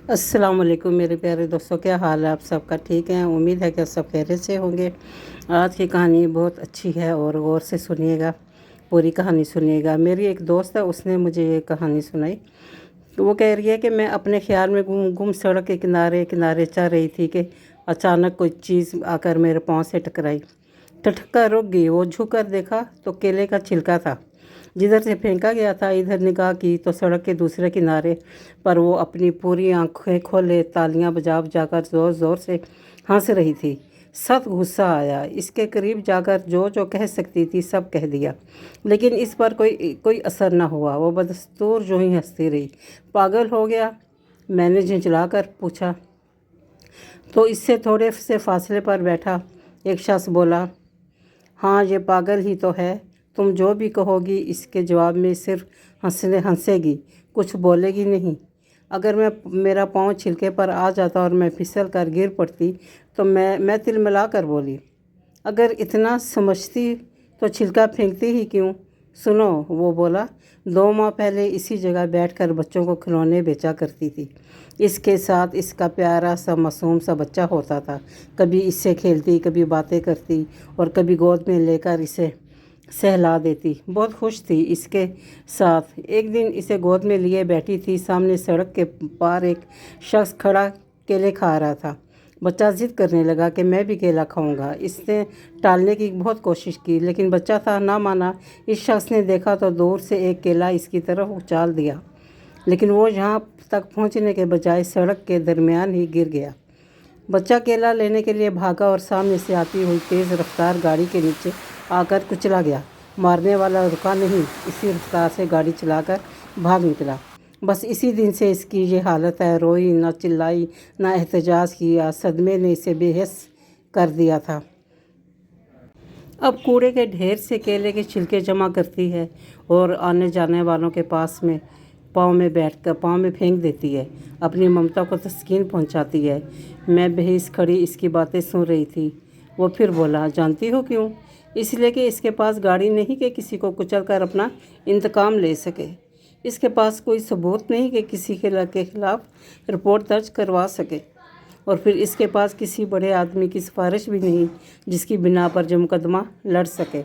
अस्सलाम वालेकुम मेरे प्यारे दोस्तों, क्या हाल है आप सबका? ठीक है, उम्मीद है कि आप सब खैरियत से होंगे। आज की कहानी बहुत अच्छी है और गौर से सुनिएगा, पूरी कहानी सुनिएगा। मेरी एक दोस्त है, उसने मुझे ये कहानी सुनाई। तो वो कह रही है कि मैं अपने ख्याल में गुम सड़क के किनारे किनारे चल रही थी कि अचानक कोई चीज़ आकर मेरे पाँव से टकराई। टटका रुक गई। वो झुक कर देखा तो केले का छिलका था। जिधर से फेंका गया था, इधर निगाह की तो सड़क के दूसरे किनारे पर वो अपनी पूरी आंखें खोले तालियां बजा बजाकर ज़ोर ज़ोर से हंस रही थी। सख्त गुस्सा आया। इसके करीब जाकर जो जो कह सकती थी सब कह दिया, लेकिन इस पर कोई कोई असर न हुआ। वो बदस्तूर जो ही हंसती रही। पागल हो गया? मैंने झिंझला कर पूछा। तो इससे थोड़े से फासले पर बैठा एक शख्स बोला, हाँ ये पागल ही तो है। तुम जो भी कहोगी इसके जवाब में सिर्फ हंसेगी, कुछ बोलेगी नहीं। अगर मेरा पाँव छिलके पर आ जाता और मैं फिसल कर गिर पड़ती तो मैं तिलमिला कर बोली, अगर इतना समझती तो छिलका फेंकती ही क्यों? सुनो, वो बोला, 2 माह पहले इसी जगह बैठकर बच्चों को खिलौने बेचा करती थी। इसके साथ इसका प्यारा सा मासूम सा बच्चा होता था। कभी इससे खेलती, कभी बातें करती और कभी गोद में लेकर इसे सहला देती। बहुत खुश थी इसके साथ। एक दिन इसे गोद में लिए बैठी थी। सामने सड़क के पार एक शख्स खड़ा केले खा रहा था। बच्चा जिद करने लगा कि मैं भी केला खाऊंगा। इसने टालने की बहुत कोशिश की, लेकिन बच्चा था, ना माना। इस शख्स ने देखा तो दूर से एक केला इसकी तरफ उछाल दिया, लेकिन वो यहाँ तक पहुँचने के बजाय सड़क के दरमियान ही गिर गया। बच्चा केला लेने के लिए भागा और सामने से आती हुई तेज़ रफ्तार गाड़ी के नीचे आकर कुचला गया। मारने वाला रुका नहीं, इसी रफ्तार से गाड़ी चलाकर भाग निकला। बस इसी दिन से इसकी ये हालत है। रोई ना, चिल्लाई ना, एहतजाज किया। सदमे ने इसे बेहोश कर दिया था। अब कूड़े के ढेर से केले के छिलके जमा करती है और आने जाने वालों के पास में पाँव में फेंक देती है। अपनी ममता को तस्कीन पहुंचाती है। मैं बेहिस खड़ी इसकी बातें सुन रही थी। वो फिर बोला, जानती हो क्यों? इसलिए कि इसके पास गाड़ी नहीं कि किसी को कुचल कर अपना इंतकाम ले सके। इसके पास कोई सबूत नहीं कि किसी के खिलाफ रिपोर्ट दर्ज करवा सके। और फिर इसके पास किसी बड़े आदमी की सिफारिश भी नहीं जिसकी बिना पर जो मुकदमा लड़ सके।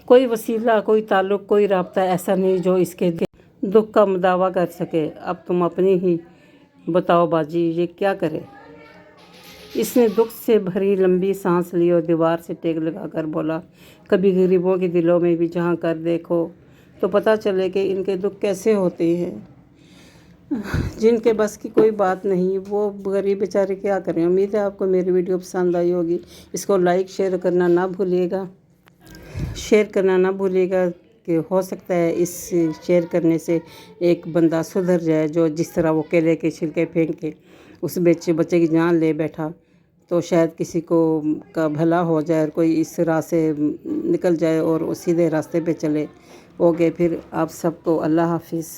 कोई वसीला, कोई ताल्लुक़, कोई राब्ता ऐसा नहीं जो इसके दुख का मुदावा कर सके। अब तुम अपनी ही बताओ बाजी, ये क्या करे? इसने दुख से भरी लंबी सांस ली और दीवार से टेक लगाकर बोला, कभी गरीबों के दिलों में भी झांक कर देखो तो पता चले कि इनके दुख कैसे होते हैं। जिनके बस की कोई बात नहीं, वो गरीब बेचारे क्या करें। उम्मीद है आपको मेरी वीडियो पसंद आई होगी। इसको लाइक शेयर करना ना भूलिएगा। कि हो सकता है इस शेयर करने से एक बंदा सुधर जाए, जो जिस तरह वो केले के छिलके फेंक के उस बच्चे की जान ले बैठा, तो शायद किसी को का भला हो जाए और कोई इस राह से निकल जाए और सीधे रास्ते पे चले। ओके, फिर आप सबको अल्लाह हाफिज़।